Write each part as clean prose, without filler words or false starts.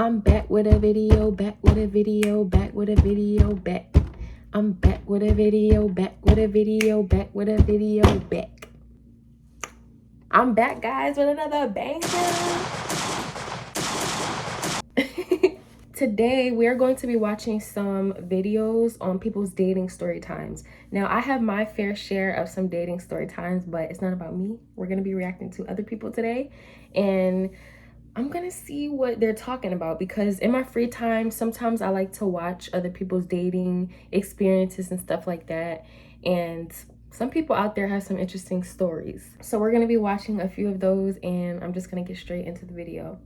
I'm back with a video, back with a video, back with a video, back. I'm back with a video, back with a video, back with a video, back. I'm back, guys, with another banger. Today, we're going to be watching some videos on people's dating story times. Now, I have my fair share of some dating story times, but it's not about me. We're going to be reacting to other people today, and I'm gonna see what they're talking about, because in my free time, sometimes I like to watch other people's dating experiences and stuff like that. And some people out there have some interesting stories. So we're gonna be watching a few of those, and I'm just gonna get straight into the video.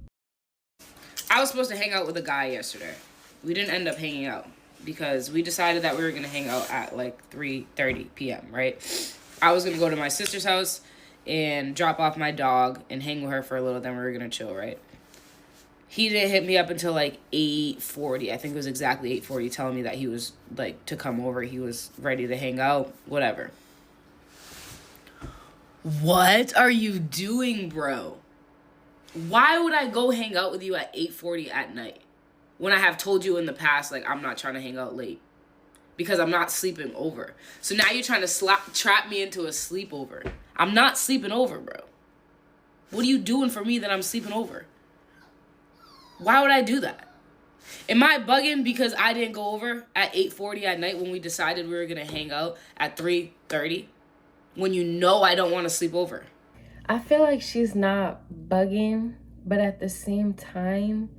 I was supposed to hang out with a guy yesterday. We didn't end up hanging out because we decided that we were gonna hang out at like 3:30 p.m., right? I was gonna go to my sister's house and drop off my dog and hang with her for a little, then we were gonna chill, right? He didn't hit me up until like 8:40. I think it was exactly 8:40, telling me that he was like to come over. He was ready to hang out, whatever. What are you doing, bro? Why would I go hang out with you at 8:40 at night when I have told you in the past, like, I'm not trying to hang out late because I'm not sleeping over? So now you're trying to trap me into a sleepover. I'm not sleeping over, bro. What are you doing for me that I'm sleeping over? Why would I do that? Am I bugging because I didn't go over at 8:40 at night when we decided we were going to hang out at 3:30? When you know I don't want to sleep over. I feel like she's not bugging, but at the same time,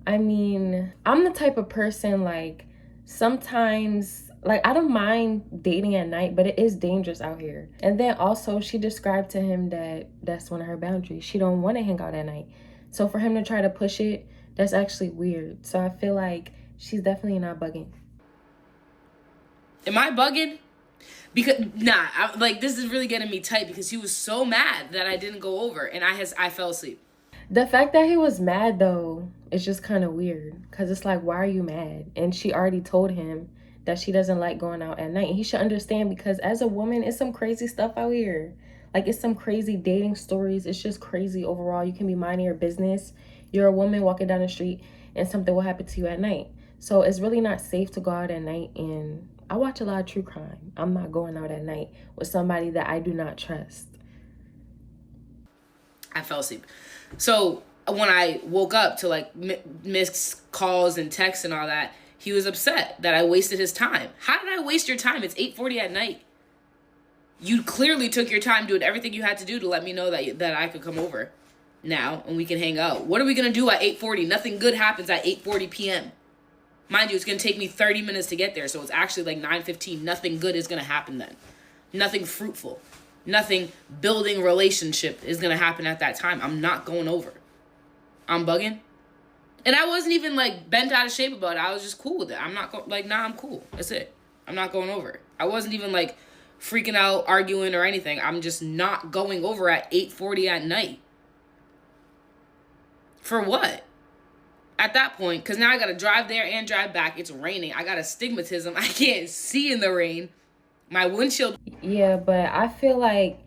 I mean, I'm the type of person, like, sometimes, like, I don't mind dating at night, but it is dangerous out here. And then also, she described to him that that's one of her boundaries. She don't want to hang out at night. So for him to try to push it, that's actually weird. So I feel like she's definitely not bugging. Am I bugging? Because, like, this is really getting me tight because he was so mad that I didn't go over and I fell asleep. The fact that he was mad, though, is just kind of weird, because it's like, why are you mad? And she already told him that she doesn't like going out at night. And he should understand, because as a woman, it's some crazy stuff out here. Like, it's some crazy dating stories. It's just crazy overall. You can be minding your business. You're a woman walking down the street and something will happen to you at night. So it's really not safe to go out at night. And I watch a lot of true crime. I'm not going out at night with somebody that I do not trust. I fell asleep. So when I woke up to like miss calls and texts and all that, he was upset that I wasted his time. How did I waste your time? It's 8:40 at night. You clearly took your time doing everything you had to do to let me know that I could come over now and we can hang out. What are we going to do at 8:40? Nothing good happens at 8:40 p.m. Mind you, it's going to take me 30 minutes to get there, so it's actually like 9:15. Nothing good is going to happen then. Nothing fruitful. Nothing building relationship is going to happen at that time. I'm not going over. I'm bugging. And I wasn't even like bent out of shape about it. I was just cool with it. I'm not I'm cool. That's it. I'm not going over. I wasn't even like freaking out, arguing or anything. I'm just not going over at 8:40 at night. For what? At that point, because now I got to drive there and drive back. It's raining. I got astigmatism. I can't see in the rain. My windshield. Yeah, but I feel like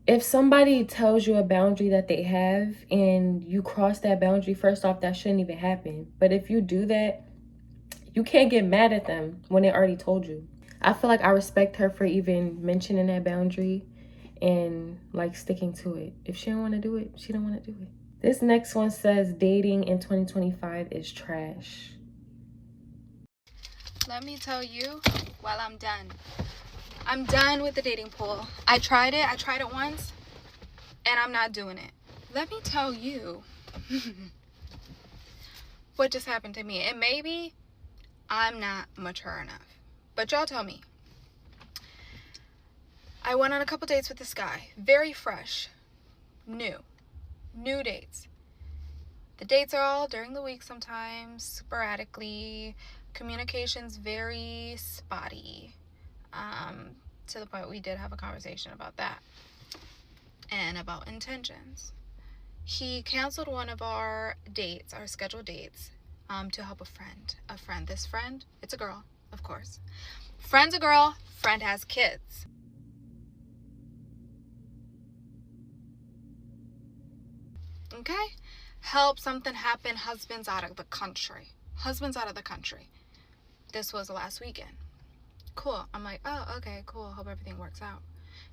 if somebody tells you a boundary that they have and you cross that boundary, first off, that shouldn't even happen. But if you do that, you can't get mad at them when they already told you. I feel like I respect her for even mentioning that boundary and like sticking to it. If she don't want to do it, she don't want to do it. This next one says dating in 2025 is trash. Let me tell you, well, I'm done. I'm done with the dating pool. I tried it once, and I'm not doing it. Let me tell you what just happened to me. And maybe I'm not mature enough, but y'all tell me. I went on a couple dates with this guy. Very fresh. New dates. The dates are all during the week sometimes, sporadically. Communication's very spotty. To the point we did have a conversation about that. And about intentions. He canceled one of our dates, our scheduled dates, to help a friend. This friend, it's a girl, of course. Friend's a girl, friend has kids. Okay? help, something happened, husband's out of the country. This was last weekend. Cool. I'm like, oh, okay, cool. Hope everything works out.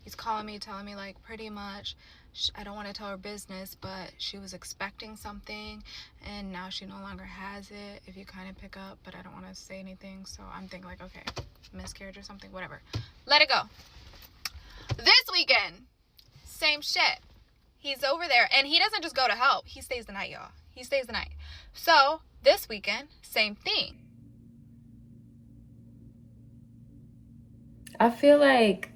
He's calling me, telling me, like, pretty much, I don't want to tell her business, but she was expecting something, and now she no longer has it, if you kind of pick up, but I don't want to say anything, so I'm thinking, like, okay, miscarriage or something, whatever. Let it go. This weekend, same shit. He's over there, and he doesn't just go to help. He stays the night, y'all. He stays the night. So, this weekend, same thing. I feel like,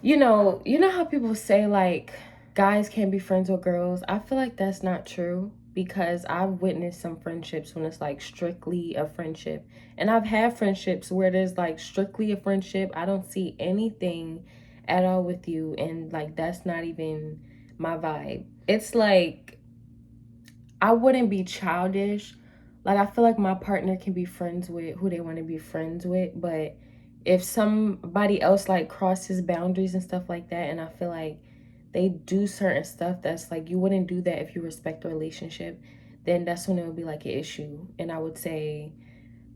you know how people say, like, guys can't be friends with girls? I feel like that's not true, because I've witnessed some friendships when it's, like, strictly a friendship. And I've had friendships where there's, like, strictly a friendship. I don't see anything at all with you, and, like, that's not even my vibe. It's like, I wouldn't be childish. Like, I feel like my partner can be friends with who they want to be friends with, but if somebody else, like, crosses boundaries and stuff like that, and I feel like they do certain stuff that's like, you wouldn't do that if you respect the relationship, then that's when it would be like an issue. And I would say,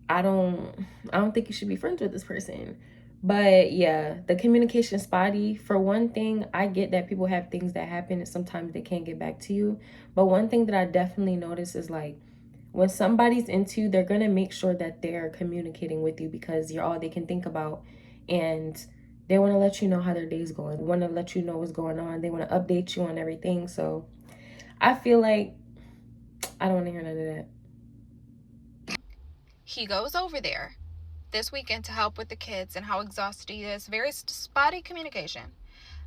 I don't think you should be friends with this person. But yeah, the communication spotty. For one thing, I get that people have things that happen and sometimes they can't get back to you. But one thing that I definitely notice is, like, when somebody's into you, they're going to make sure that they're communicating with you, because you're all they can think about. And they want to let you know how their day's going. They want to let you know what's going on. They want to update you on everything. So I feel like I don't want to hear none of that. He goes over there this weekend to help with the kids and how exhausted he is. Very spotty communication.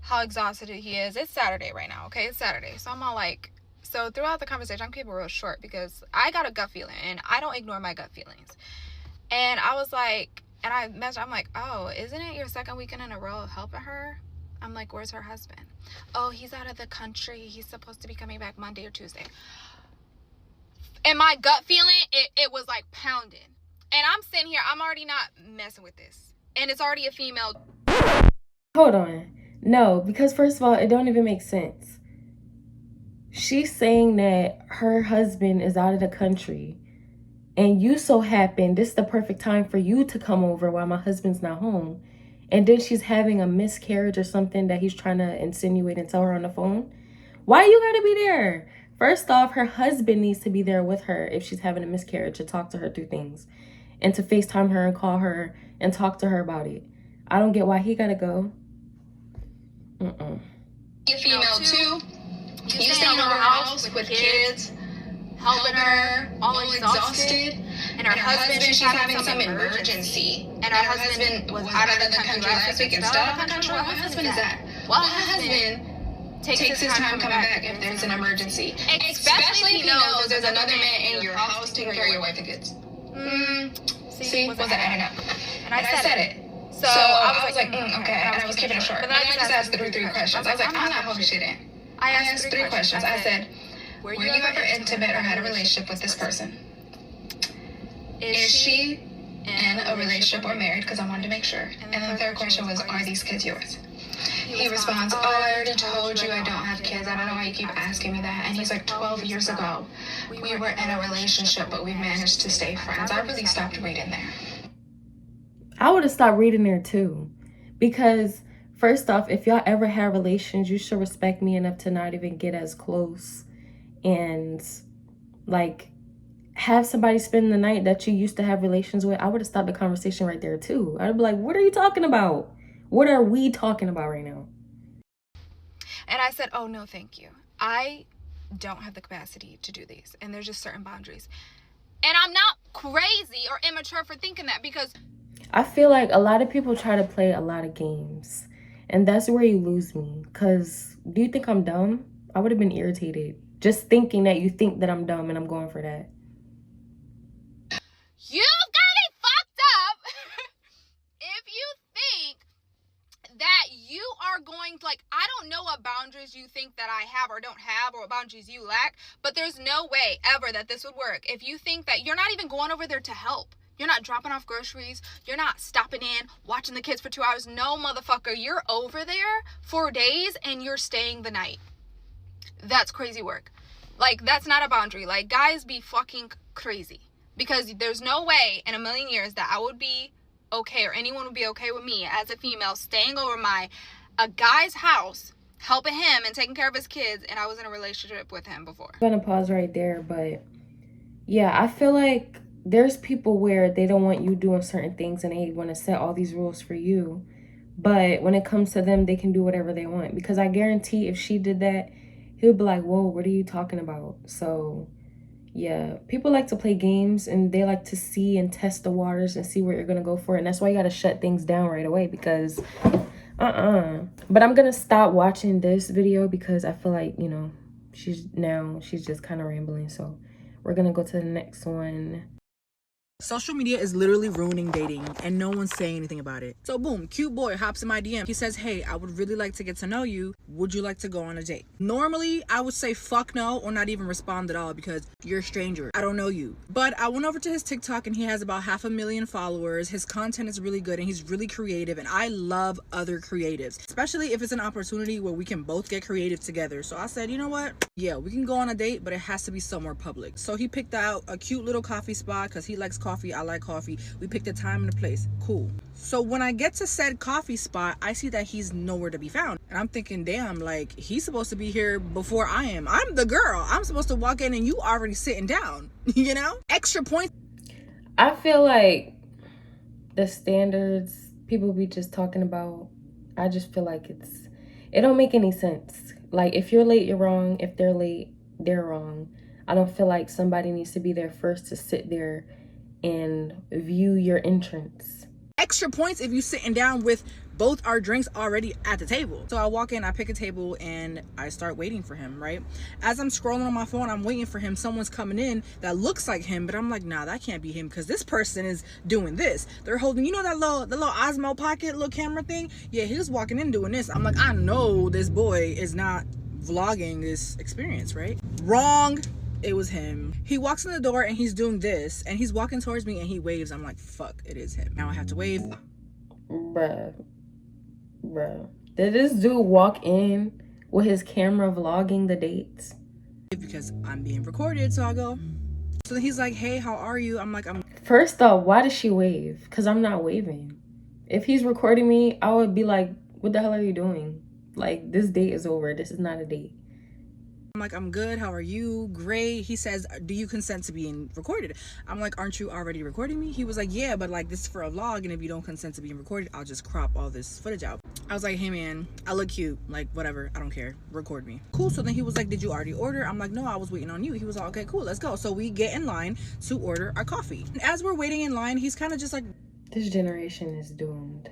How exhausted he is. It's Saturday right now, okay? It's Saturday. So I'm all like... So throughout the conversation, I'm keeping it real short because I got a gut feeling, and I don't ignore my gut feelings. And I was like, and I messaged, I'm like, oh, isn't it your second weekend in a row of helping her? I'm like, where's her husband? Oh, he's out of the country. He's supposed to be coming back Monday or Tuesday. And my gut feeling, it was like pounding. And I'm sitting here, I'm already not messing with this. And it's already a female. Hold on. No, because first of all, it don't even make sense. She's saying that her husband is out of the country, and you so happen this is the perfect time for you to come over while my husband's not home. And then she's having a miscarriage or something that he's trying to insinuate and tell her on the phone. Why you gotta be there? First off, her husband needs to be there with her if she's having a miscarriage, to talk to her through things and to FaceTime her and call her and talk to her about it. I don't get why he gotta go. You're female too. You stay in her house with kids, helping her, all exhausted. And her husband, she's having some emergency. And her husband was out of the country last week and still out of the country. What husband is that? Well, her husband takes his time coming back if there's an emergency. Especially if he knows there's another man in your house taking care of your wife and kids. See, wasn't adding up. And I said it. So I was like, okay. And I was keeping it short. But then I just asked three questions. I was like, I'm not holding shit in. I asked three questions. I said, were you ever intimate or had a relationship with this person? Is she in a relationship or married? Because I wanted to make sure. And then the third question was, are these kids yours? He responds, oh, I already told you I don't have kids. I don't know why you keep asking me that. And he's like, 12 years ago, we were in a relationship, but we managed to stay friends. I really stopped reading there. I would have stopped reading there too. Because first off, if y'all ever had relations, you should respect me enough to not even get as close and, like, have somebody spend the night that you used to have relations with. I would have stopped the conversation right there too. I'd be like, what are you talking about? What are we talking about right now? And I said, oh, no, thank you. I don't have the capacity to do these. And there's just certain boundaries. And I'm not crazy or immature for thinking that, because I feel like a lot of people try to play a lot of games. And that's where you lose me. Because do you think I'm dumb? I would have been irritated just thinking that you think that I'm dumb and I'm going for that. You've got it fucked up if you think that you are going to, like, I don't know what boundaries you think that I have or don't have, or what boundaries you lack, but there's no way ever that this would work if you think that you're not even going over there to help. You're not dropping off groceries. You're not stopping in, watching the kids for 2 hours. No, motherfucker. You're over there 4 days and you're staying the night. That's crazy work. Like, that's not a boundary. Like, guys be fucking crazy. Because there's no way in a million years that I would be okay, or anyone would be okay with me as a female staying over a guy's house, helping him and taking care of his kids, and I was in a relationship with him before. I'm gonna pause right there, but yeah, I feel like there's people where they don't want you doing certain things and they want to set all these rules for you. But when it comes to them, they can do whatever they want. Because I guarantee if she did that, he'll be like, whoa, what are you talking about? So yeah, people like to play games and they like to see and test the waters and see where you're gonna go for it. And that's why you gotta shut things down right away, because But I'm gonna stop watching this video because I feel like, you know, she's just kind of rambling. So we're gonna go to the next one. Social media is literally ruining dating and no one's saying anything about it. So boom, cute boy hops in my DM. He says, hey, I would really like to get to know you. Would you like to go on a date? Normally, I would say fuck no or not even respond at all because you're a stranger. I don't know you. But I went over to his TikTok and he has about 500,000 followers. His content is really good and he's really creative, and I love other creatives, especially if it's an opportunity where we can both get creative together. So I said, you know what? Yeah, we can go on a date, but it has to be somewhere public. So he picked out a cute little coffee spot because he likes coffee. I like coffee. We picked a time and a place. Cool. So when I get to said coffee spot, I see that he's nowhere to be found. And I'm thinking, damn, like, he's supposed to be here before I am. I'm the girl. I'm supposed to walk in and you already sitting down, you know? Extra points. I feel like the standards people be just talking about, I just feel like it don't make any sense. Like, if you're late, you're wrong. If they're late, they're wrong. I don't feel like somebody needs to be there first to sit there and view your entrance. Extra points if you sitting down with both our drinks already at the table. So I walk in, I pick a table, and I start waiting for him, right? As I'm scrolling on my phone, I'm waiting for him. Someone's coming in that looks like him, but I'm like, nah, that can't be him because this person is doing this. They're holding, you know, the little Osmo Pocket little camera thing? Yeah, he was walking in doing this. I'm like, I know this boy is not vlogging this experience, right? Wrong. It was him. He walks in the door and he's doing this and he's walking towards me and he waves. I'm like, fuck, it is him. Now I have to wave. Bruh. Did this dude walk in with his camera vlogging the dates? Because I'm being recorded, so I go. So then he's like, hey, how are you? I'm like, I'm. First off, why does she wave? Because I'm not waving. If he's recording me, I would be like, what the hell are you doing? Like, this date is over. This is not a date. I'm like, I'm good. How are you? Great. He says, do you consent to being recorded? I'm like, aren't you already recording me? He was like, yeah, but like, this is for a vlog, and if you don't consent to being recorded, I'll just crop all this footage out. I was like, hey man, I look cute, like whatever, I don't care, record me. Cool. So then he was like, did you already order? I'm like, no, I was waiting on you. He was like, okay, cool, let's go. So we get in line to order our coffee, and as we're waiting in line, he's kind of just like, this generation is doomed.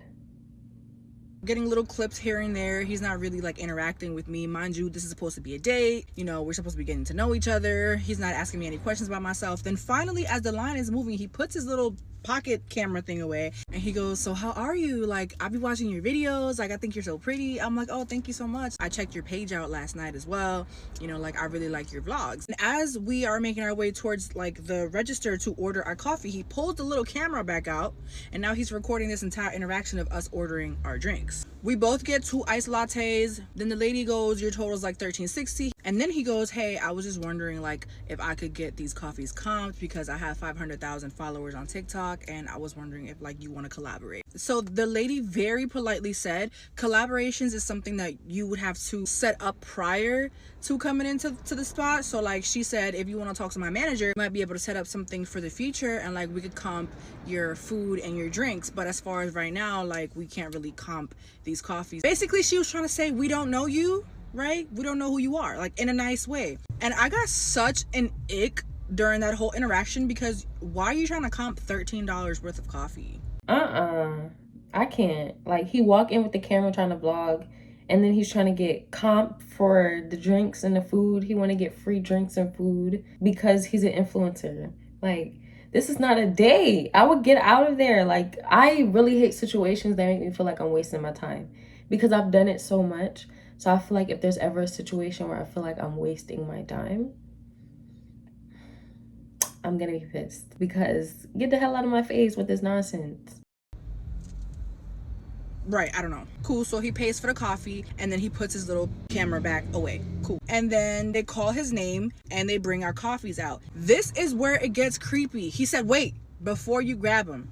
Getting little clips here and there. He's not really like interacting with me. Mind you, this is supposed to be a date. You know, we're supposed to be getting to know each other. He's not asking me any questions about myself. Then finally, as the line is moving, he puts his little pocket camera thing away and he goes, so how are you? Like, I'll be watching your videos. Like, I think you're so pretty. I'm like, oh, thank you so much. I checked your page out last night as well. You know, like, I really like your vlogs. And as we are making our way towards like the register to order our coffee, he pulls the little camera back out and now he's recording this entire interaction of us ordering our drinks. We both get 2 iced lattes. Then the lady goes, your total's like $13.60. And then he goes, hey, I was just wondering like if I could get these coffees comped because I have 500,000 followers on TikTok and I was wondering if like you want to collaborate. So the lady very politely said collaborations is something that you would have to set up prior to coming into the spot. So like she said, if you want to talk to my manager, you might be able to set up something for the future and like we could comp your food and your drinks, but as far as right now, like we can't really comp these coffees. Basically she was trying to say, we don't know you, right? We don't know who you are, like in a nice way. And I got such an ick during that whole interaction because why are you trying to comp $13 worth of coffee? I can't. Like, he walk in with the camera trying to vlog and then he's trying to get comp for the drinks and the food. He want to get free drinks and food because he's an influencer. Like, this is not a date. I would get out of there. Like, I really hate situations that make me feel like I'm wasting my time because I've done it so much. So I feel like if there's ever a situation where I feel like I'm wasting my time, I'm gonna be pissed because get the hell out of my face with this nonsense. Right, I don't know. Cool, so he pays for the coffee and then he puts his little camera back away. Cool. And then they call his name and they bring our coffees out. This is where it gets creepy. He said, wait, before you grab him.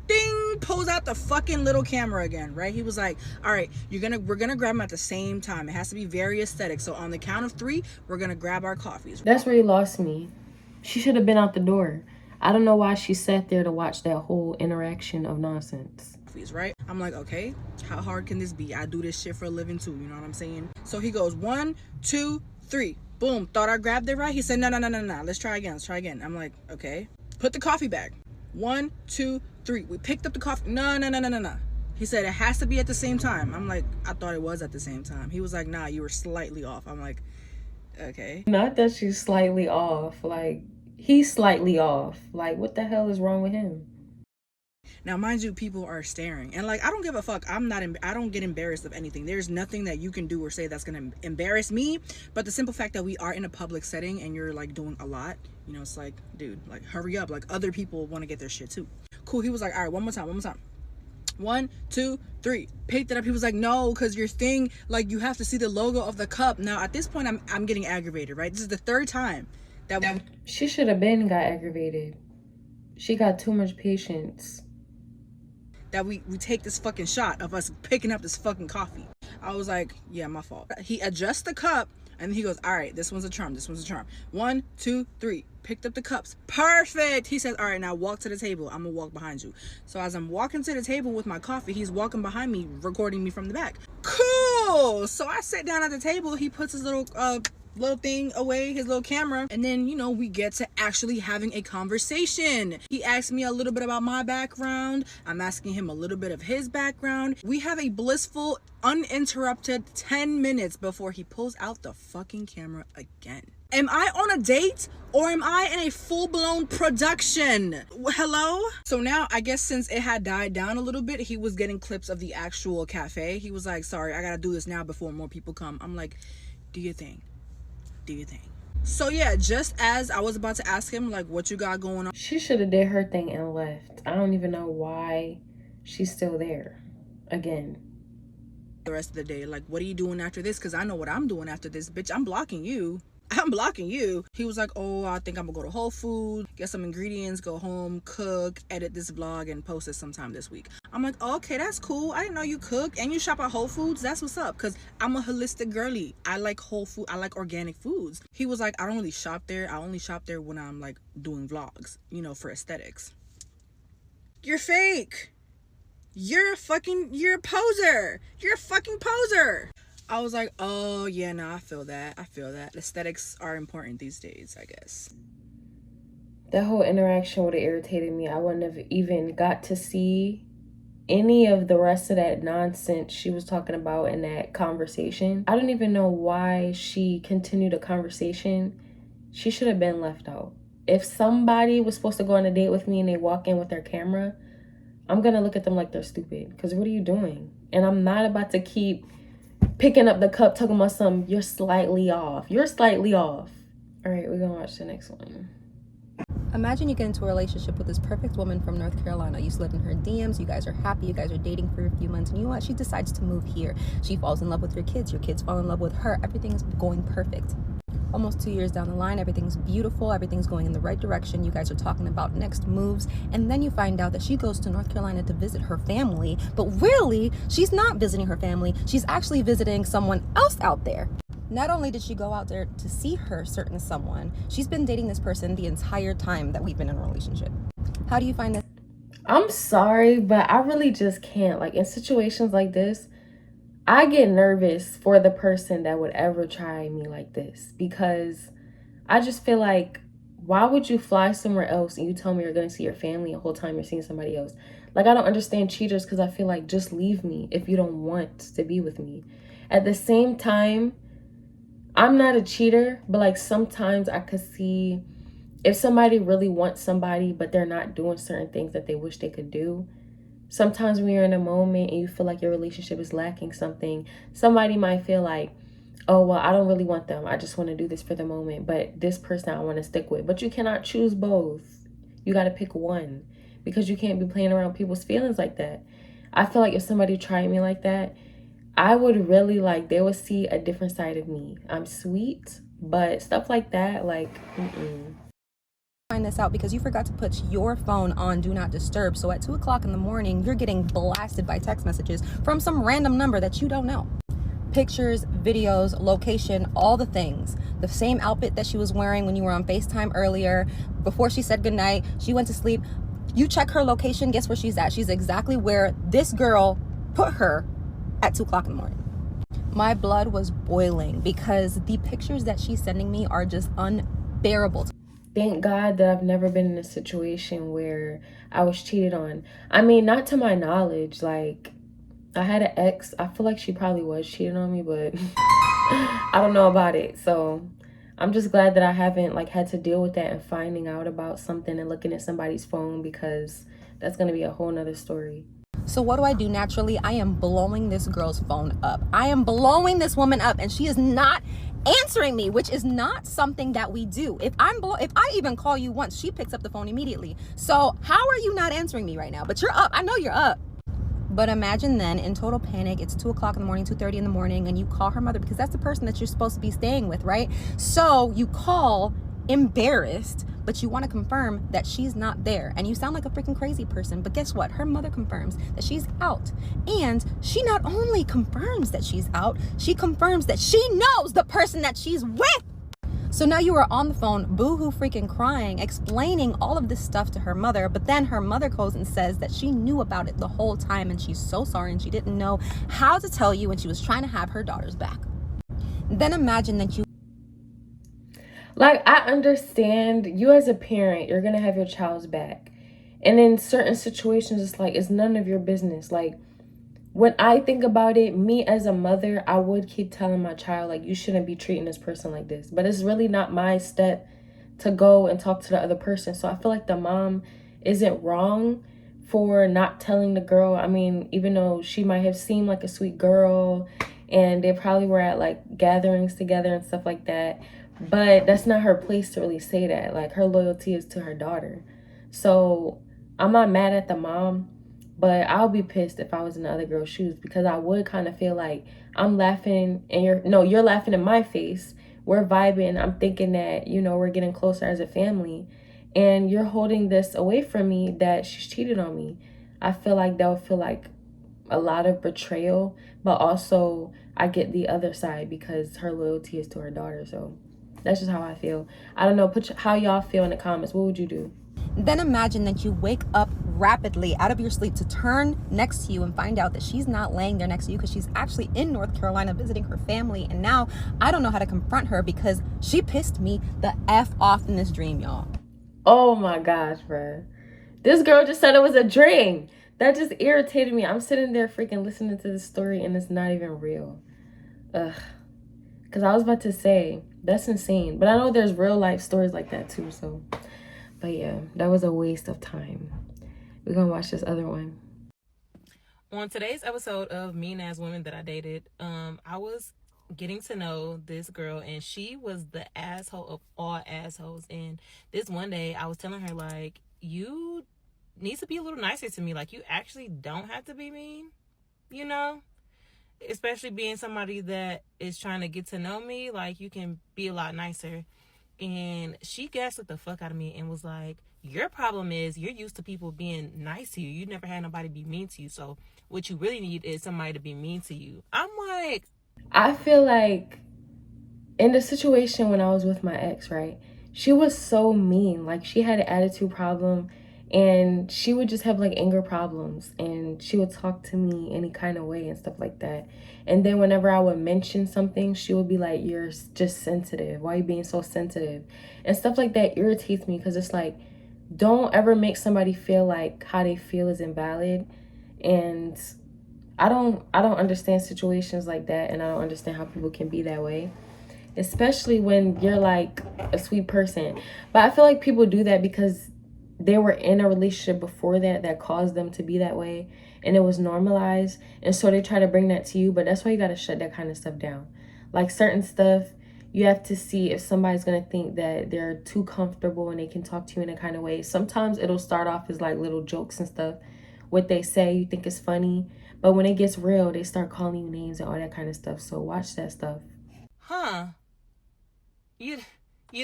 Ding! Pulls out the fucking little camera again, right? He was like, all right, we're gonna grab them at the same time. It has to be very aesthetic. So on the count of 3, we're gonna grab our coffees. That's where he lost me. She should have been out the door. I don't know why she sat there to watch that whole interaction of nonsense. Right? I'm like, okay, how hard can this be? I do this shit for a living too, you know what I'm saying? So he goes 1, 2, 3, boom. Thought I grabbed it right. He said, no, let's try again. I'm like, okay, put the coffee back. 1, 2, 3. We picked up the coffee. No. He said it has to be at the same time. I'm like, I thought it was at the same time. He was like, nah, you were slightly off. I'm like, okay. Not that she's slightly off, like he's slightly off. Like, what the hell is wrong with him? Now, mind you, people are staring, and like, I don't give a fuck. I don't get embarrassed of anything. There's nothing that you can do or say that's gonna embarrass me. But the simple fact that we are in a public setting and you're like doing a lot, you know, it's like, dude, like, hurry up. Like, other people want to get their shit too. Cool. He was like, all right, one more time. 1, 2, 3. Picked it up. He was like, no, because your thing, like, you have to see the logo of the cup. Now, at this point, I'm getting aggravated, right? This is the 3rd time that she should have been got aggravated. She got too much patience. That we take this fucking shot of us picking up this fucking coffee. I was like, yeah, my fault. He adjusts the cup and he goes, all right, this one's a charm. 1, 2, 3. Picked up the cups. Perfect. He says, all right, now walk to the table. I'm gonna walk behind you. So as I'm walking to the table with my coffee, he's walking behind me, recording me from the back. Cool. So I sit down at the table. He puts his little thing away, his little camera, and then, you know, we get to actually having a conversation. He asked me a little bit about my background. I'm asking him a little bit of his background. We have a blissful, uninterrupted 10 minutes before he pulls out the fucking camera again. Am I on a date or am I in a full-blown production? Hello? So now, I guess since it had died down a little bit, he was getting clips of the actual cafe. He was like, sorry, I gotta do this now before more people come. I'm like, do your thing. So yeah, just as I was about to ask him, like, what you got going on, she should have did her thing and left. I don't even know why she's still there again the rest of the day. Like, what are you doing after this? Because I know what I'm doing after this, bitch. I'm blocking you. He was like, oh, I think I'm gonna go to Whole Foods, get some ingredients, go home, cook, edit this vlog, and post it sometime this week. I'm like, oh, okay, that's cool. I didn't know you cook and you shop at Whole Foods. That's what's up, because I'm a holistic girly. I like whole food. I like organic foods. He was like, I don't really shop there. I only shop there when I'm like doing vlogs, you know, for aesthetics. You're fake. You're a poser. You're a fucking poser. I was like, oh, yeah, no, I feel that. Aesthetics are important these days, I guess. That whole interaction would have irritated me. I wouldn't have even got to see any of the rest of that nonsense she was talking about in that conversation. I don't even know why she continued a conversation. She should have been left out. If somebody was supposed to go on a date with me and they walk in with their camera, I'm going to look at them like they're stupid. Because what are you doing? And I'm not about to keep picking up the cup, talking about something, you're slightly off. All right, we're gonna watch the next one. Imagine you get into a relationship with this perfect woman from North Carolina. You slid in her DMs, you guys are happy, you guys are dating for a few months, and you know what? She decides to move here. She falls in love with your kids fall in love with her. Everything is going perfect. Almost 2 years down the line, everything's beautiful, everything's going in the right direction. You guys are talking about next moves, and then you find out that she goes to North Carolina to visit her family, but really, she's not visiting her family. She's actually visiting someone else out there. Not only did she go out there to see her certain someone, she's been dating this person the entire time that we've been in a relationship. How do you find this? I'm sorry, but I really just can't. Like, in situations like this, I get nervous for the person that would ever try me like this, because I just feel like, why would you fly somewhere else and you tell me you're going to see your family the whole time you're seeing somebody else? Like, I don't understand cheaters, because I feel like, just leave me if you don't want to be with me. At the same time, I'm not a cheater, but like, sometimes I could see if somebody really wants somebody but they're not doing certain things that they wish they could do. Sometimes when you're in a moment and you feel like your relationship is lacking something, somebody might feel like, oh, well, I don't really want them. I just want to do this for the moment. But this person I want to stick with. But you cannot choose both. You got to pick one, because you can't be playing around people's feelings like that. I feel like if somebody tried me like that, I would really like, they would see a different side of me. I'm sweet, but stuff like that, like, Find this out because you forgot to put your phone on do not disturb. So at 2 o'clock in the morning, you're getting blasted by text messages from some random number that you don't know. Pictures, videos, location, all the things. The same outfit that she was wearing when you were on FaceTime earlier. Before she said goodnight, she went to sleep. You check her location, guess where she's at? She's exactly where this girl put her at 2 o'clock in the morning. My blood was boiling because the pictures that she's sending me are just unbearable. Thank God that I've never been in a situation where I was cheated on. I mean, not to my knowledge. Like, I had an ex. I feel like she probably was cheating on me, but I don't know about it. So I'm just glad that I haven't like had to deal with that and finding out about something and looking at somebody's phone, because that's going to be a whole nother story. So what do I do naturally? I am blowing this girl's phone up. I am blowing this woman up, and she is not answering me, which is not something that we do. If I even call you once, she picks up the phone immediately. So how are you not answering me right now? But you're up. I know you're up. But imagine then, in total panic, it's 2 o'clock in the morning, 2:30 in the morning, and you call her mother because that's the person that you're supposed to be staying with, right? So you call embarrassed, but you want to confirm that she's not there, and you sound like a freaking crazy person. But guess what? Her mother confirms that she's out, and she not only confirms that she's out, she confirms that she knows the person that she's with. So now you are on the phone, boo-hoo freaking crying, explaining all of this stuff to her mother, but then her mother goes and says that she knew about it the whole time and she's so sorry and she didn't know how to tell you and she was trying to have her daughters back. Then imagine that you... Like, I understand you as a parent, you're going to have your child's back. And in certain situations, it's like, it's none of your business. Like, when I think about it, me as a mother, I would keep telling my child, like, you shouldn't be treating this person like this. But it's really not my step to go and talk to the other person. So I feel like the mom isn't wrong for not telling the girl. I mean, even though she might have seemed like a sweet girl and they probably were at like gatherings together and stuff like that, but that's not her place to really say that. Like, her loyalty is to her daughter. So I'm not mad at the mom, but I'll be pissed if I was in the other girl's shoes, because I would kind of feel like I'm laughing and you're laughing in my face. We're vibing. I'm thinking that, we're getting closer as a family, and you're holding this away from me that she's cheated on me. I feel like that would feel like a lot of betrayal, but also I get the other side because her loyalty is to her daughter. So that's just how I feel. I don't know. Put how y'all feel in the comments. What would you do? Then imagine that you wake up rapidly out of your sleep to turn next to you and find out that she's not laying there next to you because she's actually in North Carolina visiting her family. And now I don't know how to confront her because she pissed me the F off in this dream, y'all. Oh my gosh, bruh. This girl just said it was a dream. That just irritated me. I'm sitting there freaking listening to this story and it's not even real. Ugh. Because I was about to say, that's insane. But I know there's real life stories like that too, so... But yeah, that was a waste of time. We're gonna watch this other one. On today's episode of Mean Ass Women That I Dated, I was getting to know this girl, and she was the asshole of all assholes. And this one day, I was telling her, like, you need to be a little nicer to me. Like, you actually don't have to be mean, especially being somebody that is trying to get to know me. Like, you can be a lot nicer. And she gaslit the fuck out of me and was like, your problem is you're used to people being nice to you. You never had nobody be mean to you. So what you really need is somebody to be mean to you. I'm like... I feel like in the situation when I was with my ex, right? She was so mean. Like, she had an attitude problem and she would just have like anger problems, and she would talk to me any kind of way and stuff like that. And then whenever I would mention something, she would be like, you're just sensitive. Why are you being so sensitive? And stuff like that irritates me, because it's like, don't ever make somebody feel like how they feel is invalid. And I don't understand situations like that, and I don't understand how people can be that way, especially when you're like a sweet person. But I feel like people do that because they were in a relationship before that caused them to be that way, and it was normalized, and so they try to bring that to you. But that's why you got to shut that kind of stuff down. Like, certain stuff, you have to see if somebody's gonna think that they're too comfortable and they can talk to you in a kind of way. Sometimes it'll start off as like little jokes and stuff, what they say, you think it's funny. But when it gets real, they start calling you names and all that kind of stuff. So watch that stuff. Huh. You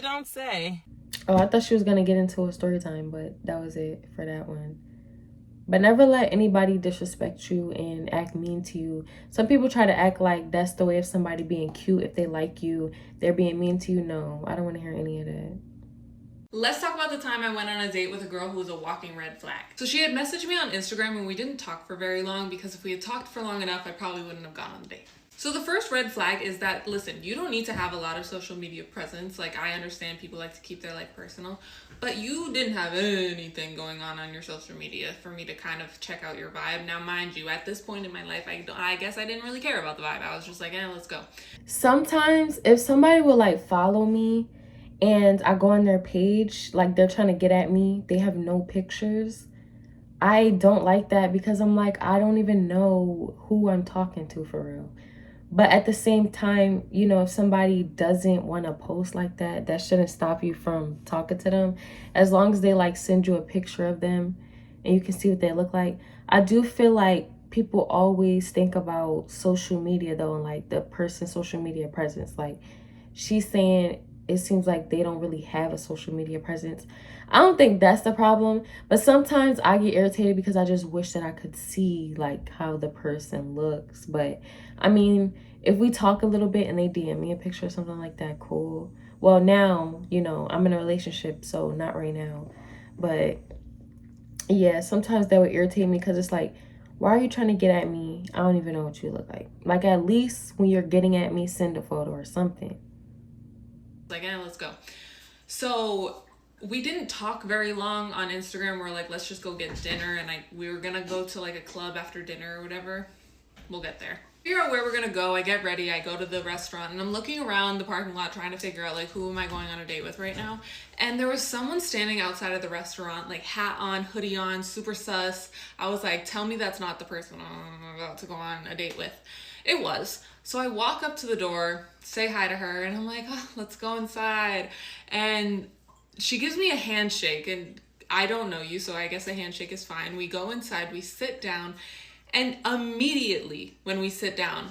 don't say. Oh, I thought she was going to get into a story time, but that was it for that one. But never let anybody disrespect you and act mean to you. Some people try to act like that's the way of somebody being cute. If they like you, they're being mean to you. No, I don't want to hear any of that. Let's talk about the time I went on a date with a girl who was a walking red flag. So she had messaged me on Instagram and we didn't talk for very long because if we had talked for long enough, I probably wouldn't have gone on the date. So the first red flag is that, listen, you don't need to have a lot of social media presence. Like, I understand people like to keep their life personal, but you didn't have anything going on your social media for me to kind of check out your vibe. Now, mind you, at this point in my life, I guess I didn't really care about the vibe. I was just like, let's go. Sometimes if somebody will like follow me and I go on their page, like they're trying to get at me, they have no pictures. I don't like that because I'm like, I don't even know who I'm talking to for real. But at the same time, you know, if somebody doesn't want to post like that, that shouldn't stop you from talking to them. As long as they like send you a picture of them and you can see what they look like. I do feel like people always think about social media though, and like the person's social media presence. Like she's saying it seems like they don't really have a social media presence. I don't think that's the problem, but sometimes I get irritated because I just wish that I could see like how the person looks. But I mean, if we talk a little bit and they DM me a picture or something like that, cool. Well, now, you know, I'm in a relationship, so not right now. But yeah, sometimes that would irritate me because it's like, why are you trying to get at me? I don't even know what you look like. Like, at least when you're getting at me, send a photo or something. Like, let's go. So we didn't talk very long on Instagram. We're like, let's just go get dinner. And we were going to go to like a club after dinner or whatever. We'll get there. Figure out where we're going to go. I get ready. I go to the restaurant and I'm looking around the parking lot trying to figure out like, who am I going on a date with right now? And there was someone standing outside of the restaurant, like hat on, hoodie on, super sus. I was like, tell me that's not the person I'm about to go on a date with. It was. So I walk up to the door, say hi to her, and I'm like, let's go inside. And she gives me a handshake, and I don't know you, so I guess a handshake is fine. We go inside, we sit down, and immediately when we sit down,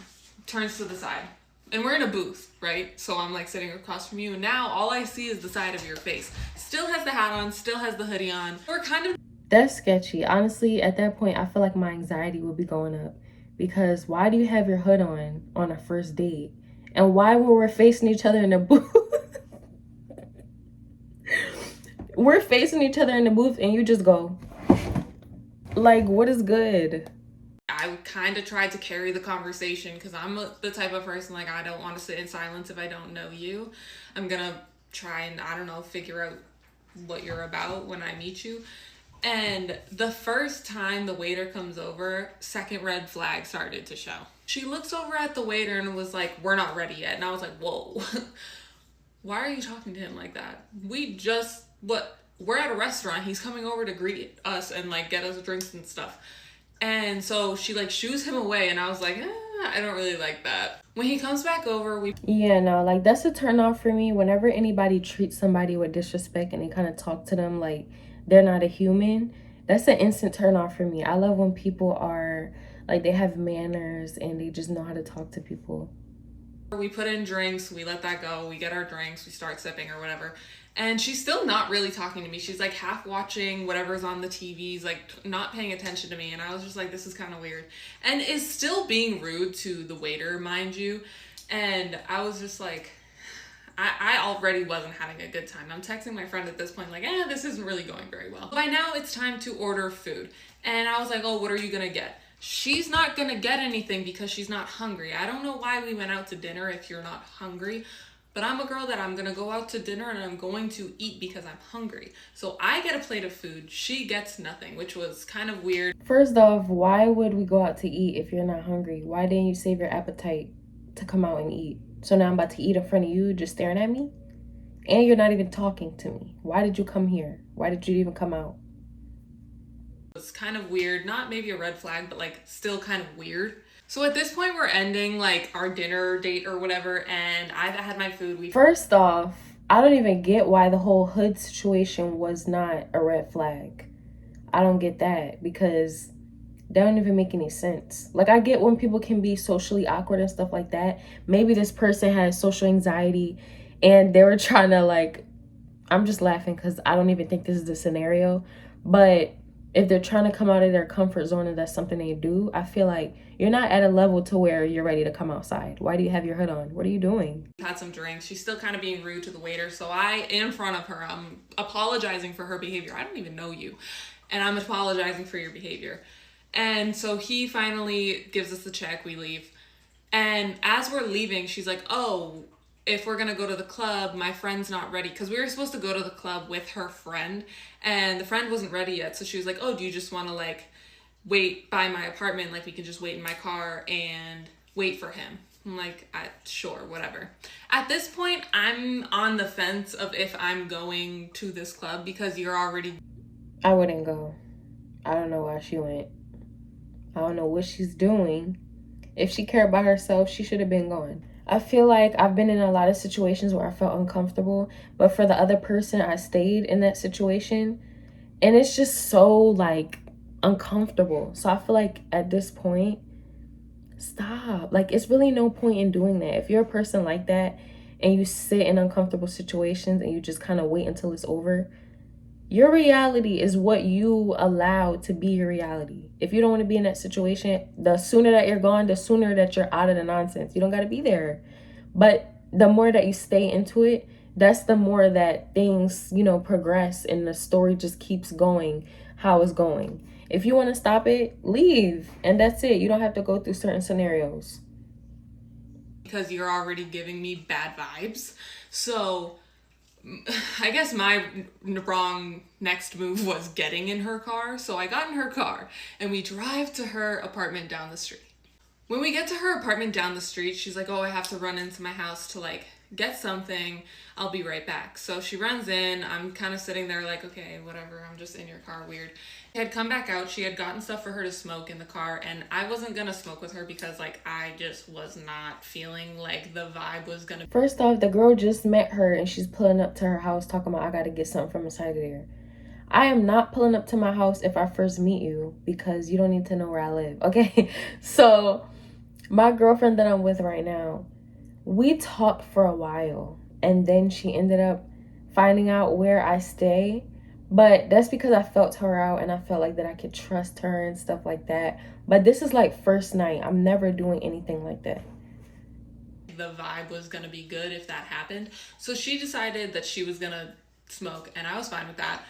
turns to the side. And we're in a booth, right? So I'm like sitting across from you, and now all I see is the side of your face. Still has the hat on, still has the hoodie on. We're kind of... That's sketchy. Honestly, at that point, I feel like my anxiety would be going up. Because why do you have your hood on a first date? And why when we're facing each other in the booth? We're facing each other in the booth and you just go. Like, what is good? I kind of tried to carry the conversation because I'm the type of person, like, I don't want to sit in silence if I don't know you. I'm going to try and, I don't know, figure out what you're about when I meet you. And the first time the waiter comes over, second red flag started to show. She looks over at the waiter and was like, we're not ready yet. And I was like, whoa, why are you talking to him like that? We're at a restaurant. He's coming over to greet us and like get us drinks and stuff. And so she like shoos him away and I was like, I don't really like that. When he comes back over, Yeah, no, like that's a turn off for me. Whenever anybody treats somebody with disrespect and they kind of talk to them like they're not a human, that's an instant turn off for me. I love when people are like, they have manners and they just know how to talk to people. We put in drinks, we let that go, we get our drinks, we start sipping or whatever. And she's still not really talking to me. She's like half watching whatever's on the TVs, like not paying attention to me. And I was just like, this is kind of weird. And is still being rude to the waiter, mind you. And I was just like, I already wasn't having a good time. I'm texting my friend at this point like, this isn't really going very well. By now it's time to order food. And I was like, oh, what are you gonna get? She's not gonna get anything because she's not hungry. I don't know why we went out to dinner if you're not hungry, but I'm a girl that I'm gonna go out to dinner and I'm going to eat because I'm hungry. So I get a plate of food, she gets nothing, which was kind of weird. First off, why would we go out to eat if you're not hungry? Why didn't you save your appetite to come out and eat? So now I'm about to eat in front of you, just staring at me? And you're not even talking to me. Why did you come here? Why did you even come out? It was kind of weird. Not maybe a red flag, but like still kind of weird. So at this point, we're ending like our dinner date or whatever, and I've had my food. First off, I don't even get why the whole hood situation was not a red flag. I don't get that because That don't even make any sense. Like, I get when people can be socially awkward and stuff like that. Maybe this person has social anxiety and they were trying to, like, I'm just laughing because I don't even think this is the scenario. But if they're trying to come out of their comfort zone and that's something they do, I feel like you're not at a level to where you're ready to come outside. Why do you have your hood on? What are you doing? Had some drinks. She's still kind of being rude to the waiter. So I, in front of her, I'm apologizing for her behavior. I don't even know you. And I'm apologizing for your behavior. And so he finally gives us the check. We leave. And as we're leaving, she's like, oh, if we're going to go to the club, my friend's not ready. Because we were supposed to go to the club with her friend. And the friend wasn't ready yet. So she was like, oh, do you just want to, like, wait by my apartment? Like, we can just wait in my car and wait for him. I'm like, sure, whatever. At this point, I'm on the fence of if I'm going to this club because you're already... I wouldn't go. I don't know why she went. I don't know what she's doing. If she cared about herself, she should have been going. I feel like I've been in a lot of situations where I felt uncomfortable, but for the other person, I stayed in that situation, and it's just so, like, uncomfortable. So I feel like at this point, stop. Like, it's really no point in doing that. If you're a person like that and you sit in uncomfortable situations and you just kind of wait until it's over, your reality is what you allow to be your reality. If you don't want to be in that situation, the sooner that you're gone, the sooner that you're out of the nonsense. You don't got to be there. But the more that you stay into it, that's the more that things, you know, progress and the story just keeps going how it's going. If you want to stop it, leave. And that's it. You don't have to go through certain scenarios. Because you're already giving me bad vibes. So I guess my wrong next move was getting in her car. So I got in her car and we drive to her apartment down the street. When we get to her apartment down the street, she's like, oh, I have to run into my house to, like, get something. I'll be right back. So she runs in. I'm kind of sitting there like, okay, whatever. I'm just in your car. Weird. She had come back out. She had gotten stuff for her to smoke in the car. And I wasn't going to smoke with her because, like, I just was not feeling like the vibe was going to... First off, the girl just met her and she's pulling up to her house talking about, I got to get something from inside of there. I am not pulling up to my house if I first meet you because you don't need to know where I live. Okay? So my girlfriend that I'm with right now, we talked for a while and then she ended up finding out where I stay. But that's because I felt her out and I felt like that I could trust her and stuff like that. But this is like first night. I'm never doing anything like that. The vibe was going to be good if that happened. So she decided that she was going to smoke and I was fine with that.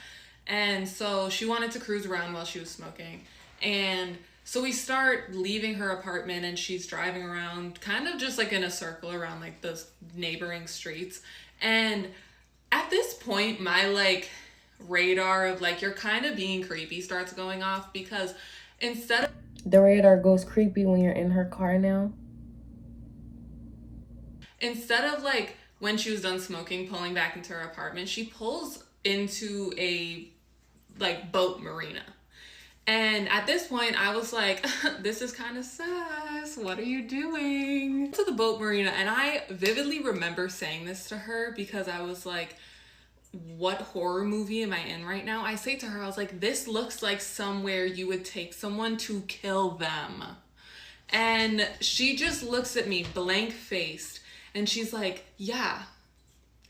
And so she wanted to cruise around while she was smoking. And so we start leaving her apartment and she's driving around kind of just like in a circle around like the neighboring streets. And at this point, my like radar of like, you're kind of being creepy starts going off because instead of... The radar goes creepy when you're in her car now. Instead of like when she was done smoking, pulling back into her apartment, she pulls into a like boat marina. And at this point, I was like, this is kind of sus. What are you doing? To the boat marina. And I vividly remember saying this to her because I was like, what horror movie am I in right now? I say to her, I was like, this looks like somewhere you would take someone to kill them. And she just looks at me blank faced and she's like, yeah,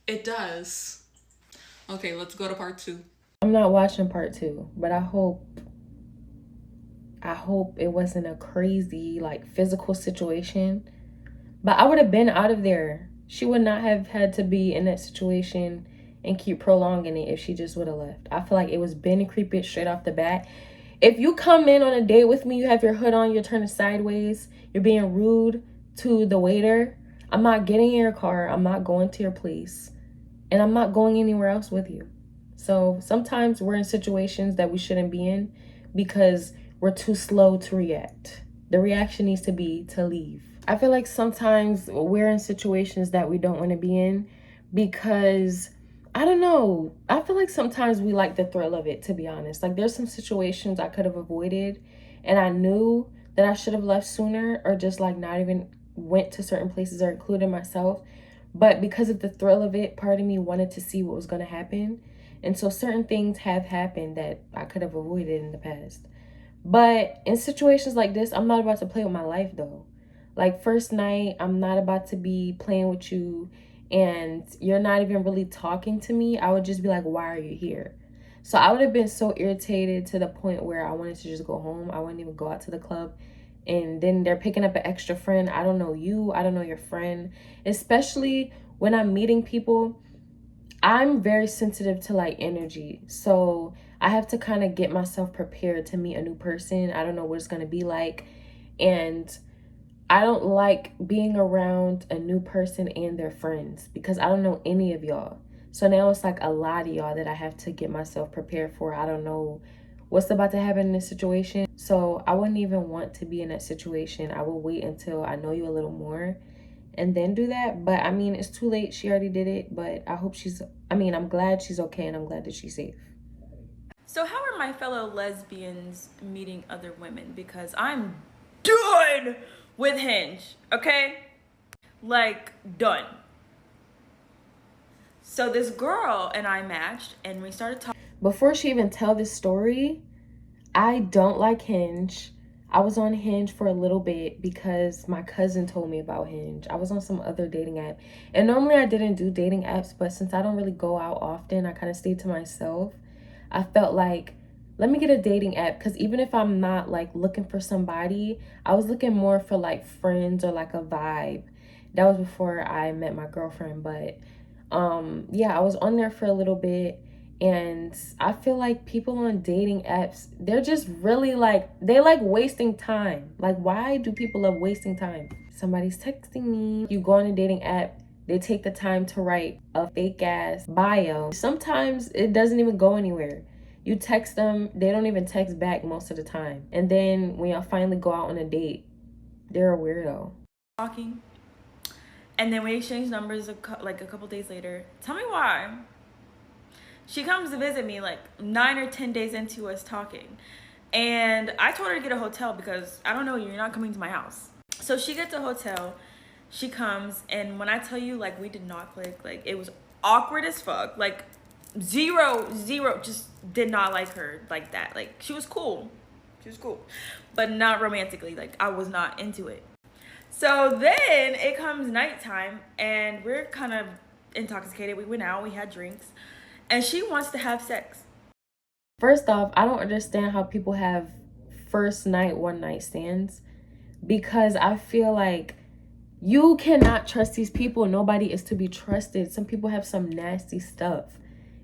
it does. Okay, let's go to part 2. I'm not watching part 2, but I hope it wasn't a crazy like physical situation. But I would have been out of there. She would not have had to be in that situation and keep prolonging it if she just would have left. I feel like it was been creepy straight off the bat. If you come in on a date with me, you have your hood on, you're turning sideways, you're being rude to the waiter, I'm not getting in your car, I'm not going to your place, and I'm not going anywhere else with you. So sometimes we're in situations that we shouldn't be in because we're too slow to react. The reaction needs to be to leave. I feel like sometimes we're in situations that we don't want to be in because, I don't know, I feel like sometimes we like the thrill of it, to be honest. Like there's some situations I could have avoided and I knew that I should have left sooner or just like not even went to certain places or included myself. But because of the thrill of it, part of me wanted to see what was going to happen. And so certain things have happened that I could have avoided in the past. But in situations like this, I'm not about to play with my life though. Like first night, I'm not about to be playing with you and you're not even really talking to me. I would just be like, why are you here? So I would have been so irritated to the point where I wanted to just go home. I wouldn't even go out to the club. And then they're picking up an extra friend. I don't know you. I don't know your friend. Especially when I'm meeting people, I'm very sensitive to like energy. So I have to kind of get myself prepared to meet a new person. I don't know what it's going to be like. And I don't like being around a new person and their friends because I don't know any of y'all. So now it's like a lot of y'all that I have to get myself prepared for. I don't know what's about to happen in this situation. So I wouldn't even want to be in that situation. I will wait until I know you a little more and then do that. But I mean, it's too late. She already did it. But I'm glad she's okay and I'm glad that she's safe. So how are my fellow lesbians meeting other women? Because I'm done with Hinge, okay? Like, done. So this girl and I matched and we started talking. Before she even tell this story, I don't like Hinge. I was on Hinge for a little bit because my cousin told me about Hinge. I was on some other dating app. And normally I didn't do dating apps, but since I don't really go out often, I kind of stayed to myself. I felt like, let me get a dating app, because even if I'm not like looking for somebody, I was looking more for like friends or like a vibe. That was before I met my girlfriend, but yeah, I was on there for a little bit. And I feel like people on dating apps, they're just really like, they like wasting time. Like, why do people love wasting time? Somebody's texting me. You go on a dating app, they take the time to write a fake ass bio. Sometimes it doesn't even go anywhere. You text them, they don't even text back most of the time. And then when y'all finally go out on a date, they're a weirdo. Talking. And then we exchanged numbers like a couple days later. Tell me why. She comes to visit me like 9 or 10 days into us talking. And I told her to get a hotel because I don't know you, you're not coming to my house. So she gets a hotel, she comes, and when I tell you, like, we did not click, like, it was awkward as fuck. Like, zero, just did not like her like that. Like, she was cool, but not romantically. Like, I was not into it. So then it comes nighttime, and we're kind of intoxicated. We went out, we had drinks, and she wants to have sex. First off, I don't understand how people have first night, one night stands, because I feel like you cannot trust these people. Nobody is to be trusted. Some people have some nasty stuff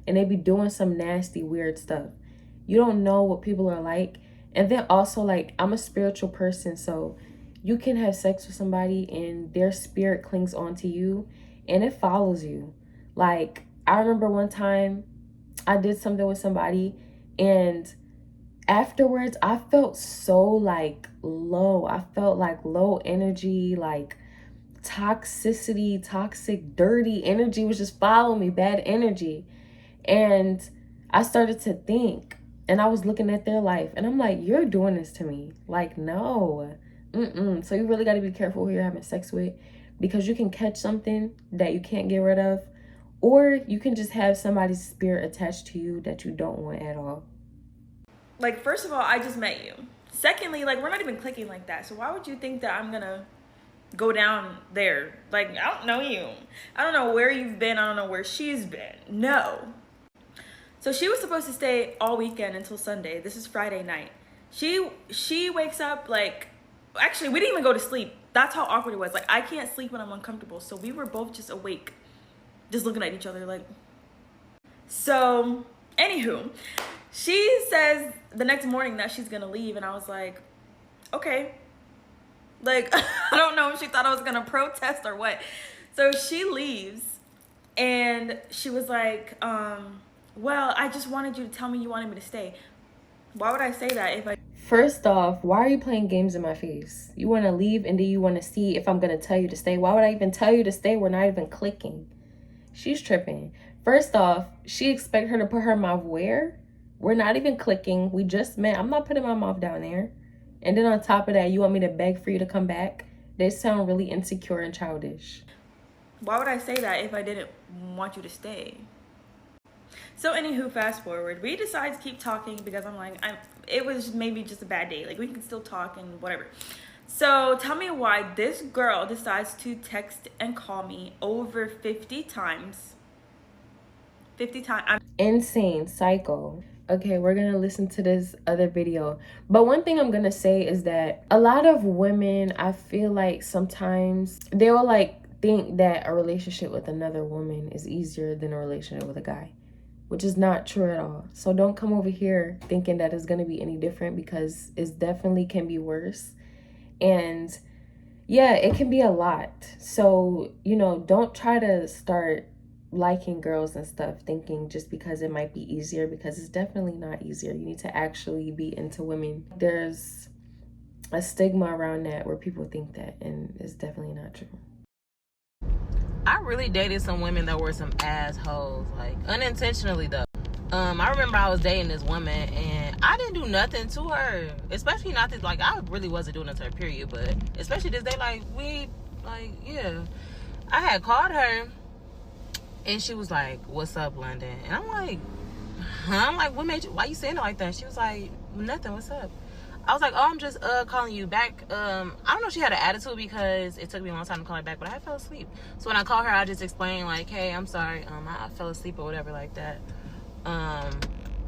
and they be doing some nasty, weird stuff. You don't know what people are like. And then also, like, I'm a spiritual person, so you can have sex with somebody and their spirit clings onto you and it follows you. Like, I remember one time I did something with somebody and afterwards I felt so like low. I felt like low energy, like toxicity, toxic, dirty energy was just following me, bad energy. And I started to think, and I was looking at their life and I'm like, you're doing this to me. Like, no. So you really got to be careful who you're having sex with, because you can catch something that you can't get rid of, or you can just have somebody's spirit attached to you that you don't want at all. Like, first of all, I just met you. Secondly, like, we're not even clicking like that. So why would you think that I'm gonna go down there? Like, I don't know you. I don't know where you've been. I don't know where she's been. No. So she was supposed to stay all weekend until Sunday. This is Friday night. She wakes up like, actually, we didn't even go to sleep. That's how awkward it was. Like, I can't sleep when I'm uncomfortable. So we were both just awake, just looking at each other like. So, anywho, she says the next morning that she's gonna leave, and I was like, okay. Like, I don't know if she thought I was gonna protest or what. So she leaves, and she was like, well, I just wanted you to tell me you wanted me to stay. Why would I say that if I... First off, why are you playing games in my face? You want to leave and then you want to see if I'm going to tell you to stay. Why would I even tell you to stay? We're not even clicking. She's tripping. First off, she expect her to put her mouth where? We're not even clicking. We just met. I'm not putting my mouth down there. And then on top of that, you want me to beg for you to come back? They sound really insecure and childish. Why would I say that if I didn't want you to stay? So anywho, fast forward. We decide to keep talking because I'm like, it was maybe just a bad day. Like we can still talk and whatever. So tell me why this girl decides to text and call me over 50 times. 50 times. Insane, psycho. Okay, we're gonna listen to this other video. But one thing I'm gonna say is that a lot of women, I feel like sometimes they will like think that a relationship with another woman is easier than a relationship with a guy, which is not true at all. So don't come over here thinking that it's gonna be any different, because it definitely can be worse. And yeah, it can be a lot. So, you know, don't try to start liking girls and stuff thinking just because it might be easier, because it's definitely not easier. You need to actually be into women. There's a stigma around that where people think that, and it's definitely not true. I really dated some women that were some assholes, like unintentionally though. I remember I was dating this woman and I didn't do nothing to her, especially not this, like I really wasn't doing it to her, period, but especially this day, yeah, I had called her and she was like, "What's up, London?" And I'm like, what made you, why you saying it like that? She was like, "Nothing, what's up?" I was like, "Oh, I'm just calling you back." I don't know if she had an attitude because it took me a long time to call her back, but I fell asleep. So when I called her, I just explained like, "Hey, I'm sorry, I fell asleep," or whatever like that.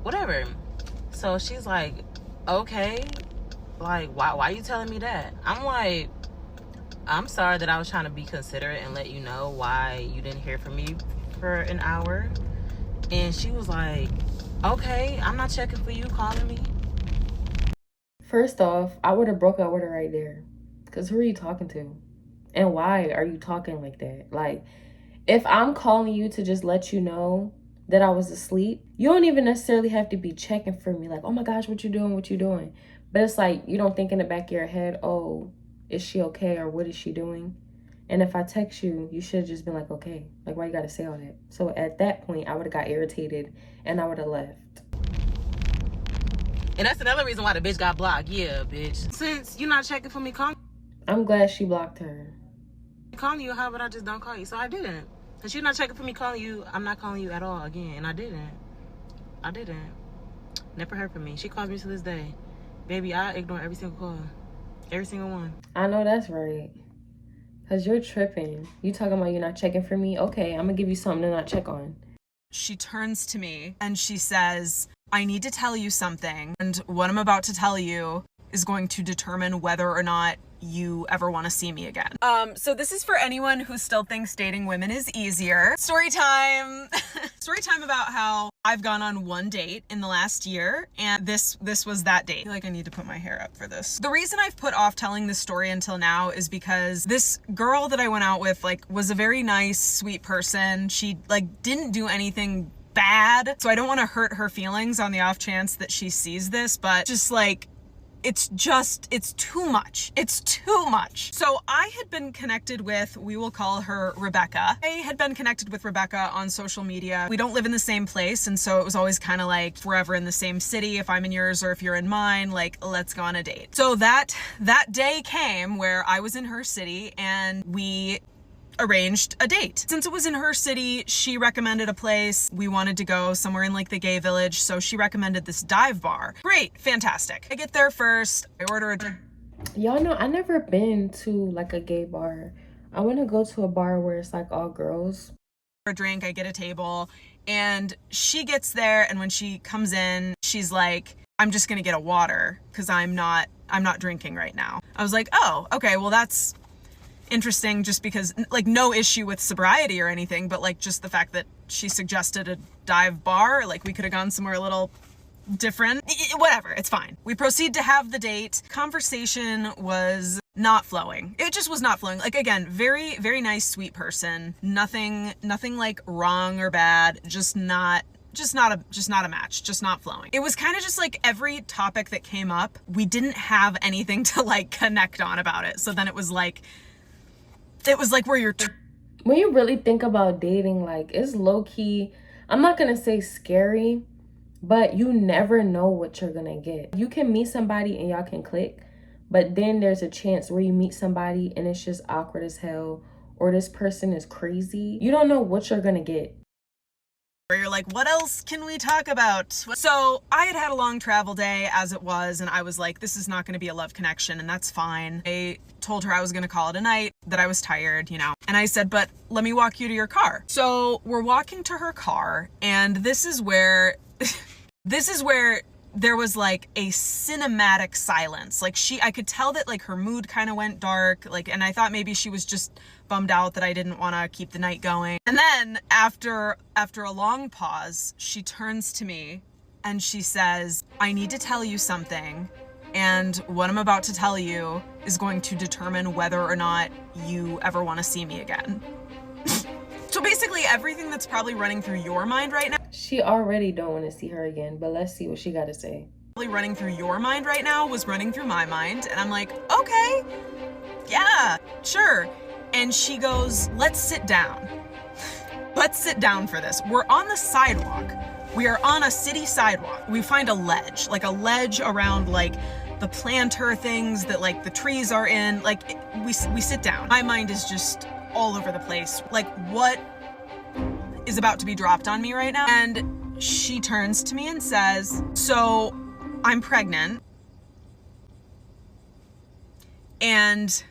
Whatever. So she's like, "Okay, like why you telling me that?" I'm like, "I'm sorry that I was trying to be considerate and let you know why you didn't hear from me for an hour." And she was like, "Okay, I'm not checking for you calling me." First off, I would have broke up with her right there. Because who are you talking to? And why are you talking like that? Like, if I'm calling you to just let you know that I was asleep, you don't even necessarily have to be checking for me. Like, "Oh my gosh, what you doing? What you doing?" But it's like, you don't think in the back of your head, "Oh, is she okay? Or what is she doing?" And if I text you, you should have just been like, "Okay." Like, why you got to say all that? So at that point, I would have got irritated and I would have left. And that's another reason why the bitch got blocked. Yeah, bitch. Since you're not checking for me, I'm glad she blocked her. calling you, how about I just don't call you? So I didn't. Since you're not checking for me calling you, I'm not calling you at all again. And I didn't. Never heard from me. She calls me to this day. Baby, I ignore every single call. Every single one. I know that's right. Because you're tripping. You talking about you're not checking for me? Okay, I'm going to give you something to not check on. She turns to me and she says, "I need to tell you something. And what I'm about to tell you is going to determine whether or not you ever want to see me again." So this is for anyone who still thinks dating women is easier. Story time. Story time about how I've gone on one date in the last year, and this was that date. I feel like I need to put my hair up for this. The reason I've put off telling this story until now is because this girl that I went out with, like, was a very nice, sweet person. She, like, didn't do anything bad, so I don't want to hurt her feelings on the off chance that she sees this, but just like, it's too much. It's too much. So I had been connected with, we will call her Rebecca. I had been connected with Rebecca on social media. We don't live in the same place, and so it was always kind of like, forever in the same city. If I'm in yours or if you're in mine, like, let's go on a date. So that day came where I was in her city and we arranged a date. Since it was in her city, she recommended a place. We wanted to go somewhere in like the gay village, so she recommended this dive bar. Great, fantastic. I get there first, I order a drink. Y'all know I never been to like a gay bar. I want to go to a bar where it's like all girls. A drink, I get a table, and she gets there, and when she comes in, she's like, "I'm just gonna get a water because I'm not drinking right now." I was like, "Oh, okay, well that's interesting," just because, like, no issue with sobriety or anything, but like just the fact that she suggested a dive bar, like we could have gone somewhere a little different. Whatever, it's fine. We proceed to have the date. Conversation was not flowing. It just was not flowing. Like, again, very, very nice, sweet person. Nothing like wrong or bad. Just not a match, just not flowing. It was kind of just like every topic that came up, we didn't have anything to like connect on about it. So then it was like where you're When you really think about dating, like, it's low-key, I'm not gonna say scary, but you never know what you're gonna get. You can meet somebody and y'all can click, but then there's a chance where you meet somebody and it's just awkward as hell, or this person is crazy. You don't know what you're gonna get. where you're like, what else can we talk about? So I had a long travel day as it was, and I was like, this is not going to be a love connection, and that's fine. I told her I was going to call it a night, that I was tired, you know. And I said, but let me walk you to your car. So we're walking to her car, and this is where there was like a cinematic silence. Like I could tell that like her mood kind of went dark, like, and I thought maybe she was just bummed out that I didn't want to keep the night going. And then after a long pause, she turns to me and she says, I need to tell you something, and what I'm about to tell you is going to determine whether or not you ever want to see me again. So basically everything that's probably running through your mind right now. She already don't want to see her again, but let's see what she got to say. Running through your mind right now was running through my mind, and I'm like, okay, yeah, sure. And she goes, let's sit down. Let's sit down for this. We're on the sidewalk. We are on a city sidewalk. We find a ledge around like the planter things that like the trees are in. Like we sit down. My mind is just all over the place. Like, what is about to be dropped on me right now? And she turns to me and says, so I'm pregnant, and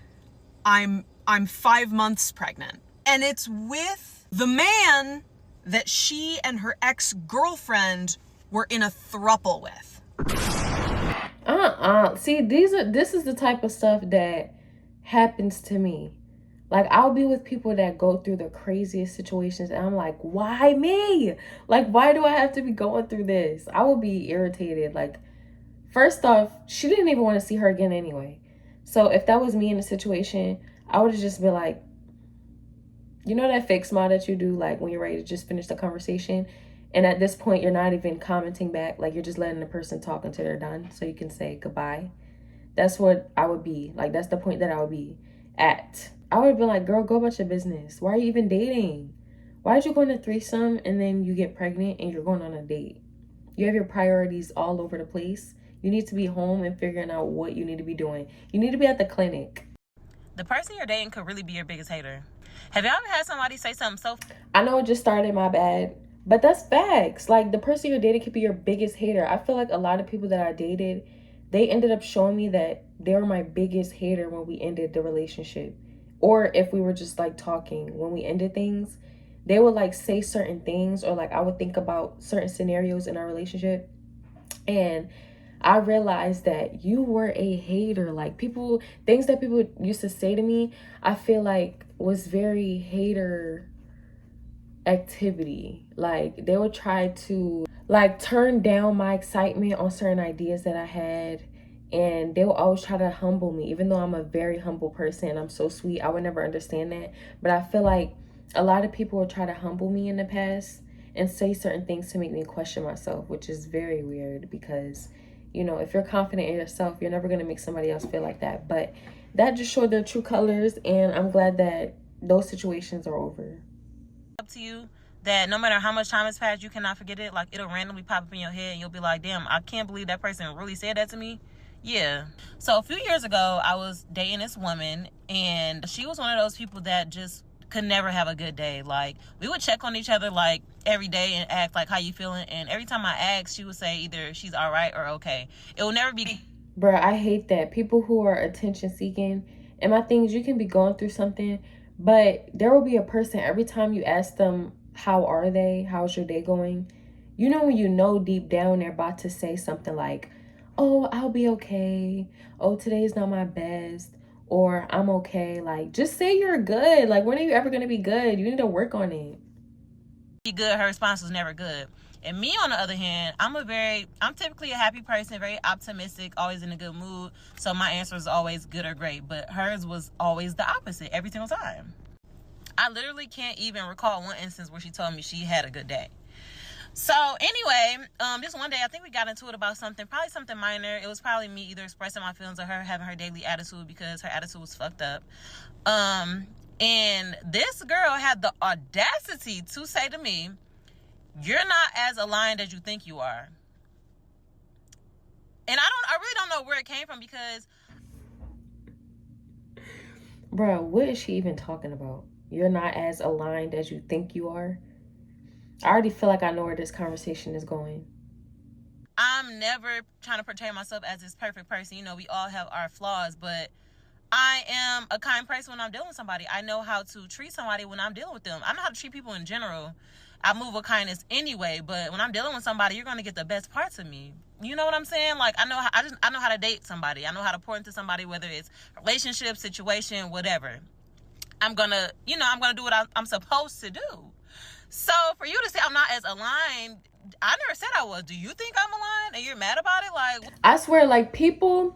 I'm 5 months pregnant, and it's with the man that she and her ex-girlfriend were in a throuple with. See, this is the type of stuff that happens to me. Like, I'll be with people that go through the craziest situations, and I'm like, why me? Like, why do I have to be going through this? I will be irritated. Like, first off, she didn't even want to see her again anyway. So if that was me in a situation, I would have just been like, you know that fake smile that you do, like when you're ready to just finish the conversation, and at this point you're not even commenting back, like you're just letting the person talk until they're done so you can say goodbye. That's what I would be like. That's the point that I would be at. I would have been like, girl, go about your business. Why are you even dating? Why did you go on a threesome and then you get pregnant and you're going on a date? You have your priorities all over the place. You need to be home and figuring out what you need to be doing. You need to be at the clinic. The person you're dating could really be your biggest hater. Have you ever had somebody say something so... I know it just started, my bad, but that's facts. Like, the person you're dating could be your biggest hater. I feel like a lot of people that I dated, they ended up showing me that they were my biggest hater when we ended the relationship. Or if we were just like talking, when we ended things, they would like say certain things, or like I would think about certain scenarios in our relationship, and I realized that you were a hater. Like, things that people used to say to me, I feel like was very hater activity. Like, they would try to like turn down my excitement on certain ideas that I had, and they will always try to humble me, even though I'm a very humble person. I'm so sweet. I would never understand that, but I feel like a lot of people will try to humble me in the past and say certain things to make me question myself, which is very weird because, you know, if you're confident in yourself, you're never going to make somebody else feel like that. But that just showed their true colors, and I'm glad that those situations are over. Up to you that no matter how much time has passed, you cannot forget it. Like, it'll randomly pop up in your head and you'll be like, damn, I can't believe that person really said that to me. Yeah. So a few years ago, I was dating this woman, and she was one of those people that just could never have a good day. Like, we would check on each other like every day and ask like, how you feeling? And every time I asked, she would say either she's all right or okay. It will never be... Bruh, I hate that. People who are attention seeking. And my thing is, you can be going through something, but there will be a person every time you ask them, how are they? How's your day going? You know, when you know deep down they're about to say something like, oh, I'll be okay. Oh, today's not my best. Or I'm okay. Like, just say you're good. Like, when are you ever going to be good? You need to work on it. Be good. Her response was never good. And me, on the other hand, I'm typically a happy person, very optimistic, always in a good mood. So my answer is always good or great. But hers was always the opposite every single time. I literally can't even recall one instance where she told me she had a good day. So anyway, this one day, I think we got into it about something, probably something minor. It was probably me either expressing my feelings or her having her daily attitude because her attitude was fucked up. And this girl had the audacity to say to me, you're not as aligned as you think you are. And I really don't know where it came from because... Bro, what is she even talking about? You're not as aligned as you think you are? I already feel like I know where this conversation is going. I'm never trying to portray myself as this perfect person. You know, we all have our flaws, but I am a kind person when I'm dealing with somebody. I know how to treat somebody when I'm dealing with them. I know how to treat people in general. I move with kindness anyway, but when I'm dealing with somebody, you're going to get the best parts of me. You know what I'm saying? Like, I know how to date somebody. I know how to pour into somebody, whether it's relationship, situation, whatever. I'm going to do what I'm supposed to do. So for you to say I'm not as aligned, I never said I was. Do you think I'm aligned and you're mad about it? Like, I swear, like, people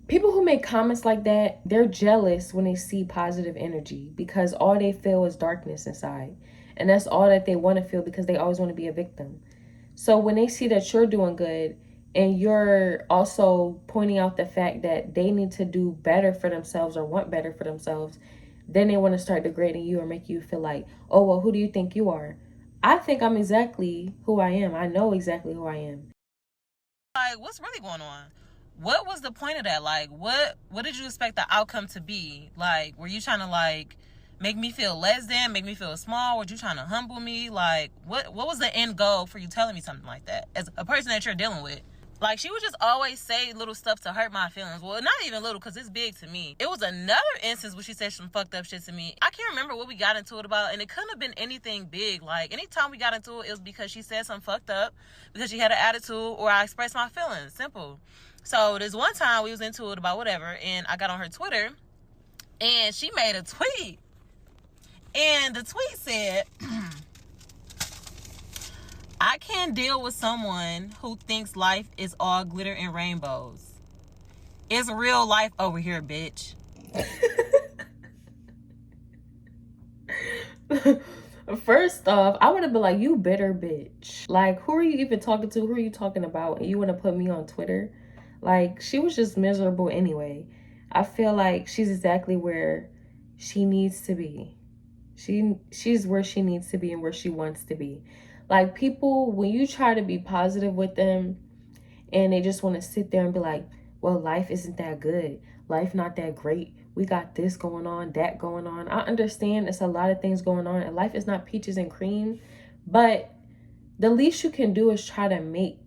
who make comments like that, they're jealous when they see positive energy, because all they feel is darkness inside. And that's all that they want to feel, because they always want to be a victim. So when they see that you're doing good and you're also pointing out the fact that they need to do better for themselves or want better for themselves, then they want to start degrading you or make you feel like, oh, well, who do you think you are? I think I'm exactly who I am. I know exactly who I am. like, what's really going on? What was the point of that? Like, what did you expect the outcome to be? Like, were you trying to, like, make me feel less than, make me feel small? Were you trying to humble me? Like, what was the end goal for you telling me something like that as a person that you're dealing with? Like, she would just always say little stuff to hurt my feelings. Well, not even little, because it's big to me. It was another instance where she said some fucked up shit to me. I can't remember what we got into it about, and it couldn't have been anything big. Like, anytime we got into it, it was because she said something fucked up, because she had an attitude, or I expressed my feelings. Simple. So, this one time we was into it about whatever, and I got on her Twitter, and she made a tweet. And the tweet said, I can't deal with someone who thinks life is all glitter and rainbows. It's real life over here, bitch. First off, I would have been like, you bitter bitch. Like, who are you even talking to? Who are you talking about? And you want to put me on Twitter? Like, she was just miserable anyway. I feel like she's exactly where she needs to be. She's where she needs to be and where she wants to be. Like, people, when you try to be positive with them and they just want to sit there and be like, well, life isn't that good, life not that great, we got this going on, that going on. I understand it's a lot of things going on and life is not peaches and cream, but the least you can do is try to make,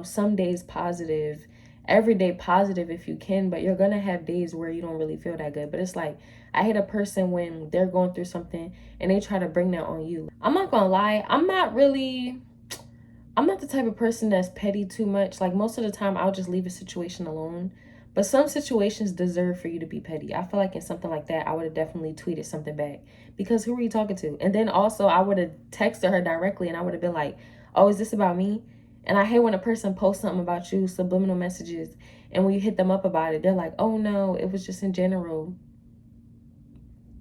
some days positive, every day positive if you can. But you're gonna have days where you don't really feel that good. But it's like, I hate a person when they're going through something and they try to bring that on you. I'm not gonna lie, I'm not the type of person that's petty too much. Like, most of the time I'll just leave a situation alone, but some situations deserve for you to be petty. I feel like in something like that, I would have definitely tweeted something back, because who are you talking to? And then also I would have texted her directly and I would have been like, oh, is this about me? And I hate when a person posts something about you, subliminal messages, and when you hit them up about it, they're like, oh no, it was just in general.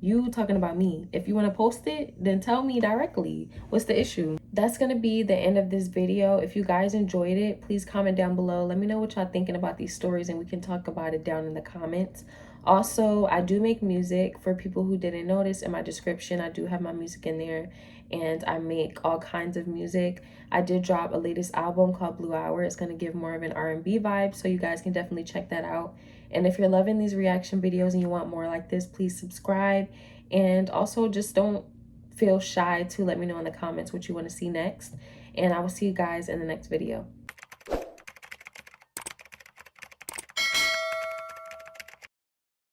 You talking about me. If you want to post it, then tell me directly. What's the issue? That's going to be the end of this video. If you guys enjoyed it, please comment down below. Let me know what y'all thinking about these stories and we can talk about it down in the comments. Also, I do make music. For people who didn't notice, in my description, I do have my music in there, and I make all kinds of music. I did drop a latest album called Blue Hour. It's going to give more of an R&B vibe, so you guys can definitely check that out. And if you're loving these reaction videos and you want more like this, please subscribe. And also, just don't feel shy to let me know in the comments what you want to see next. And I will see you guys in the next video.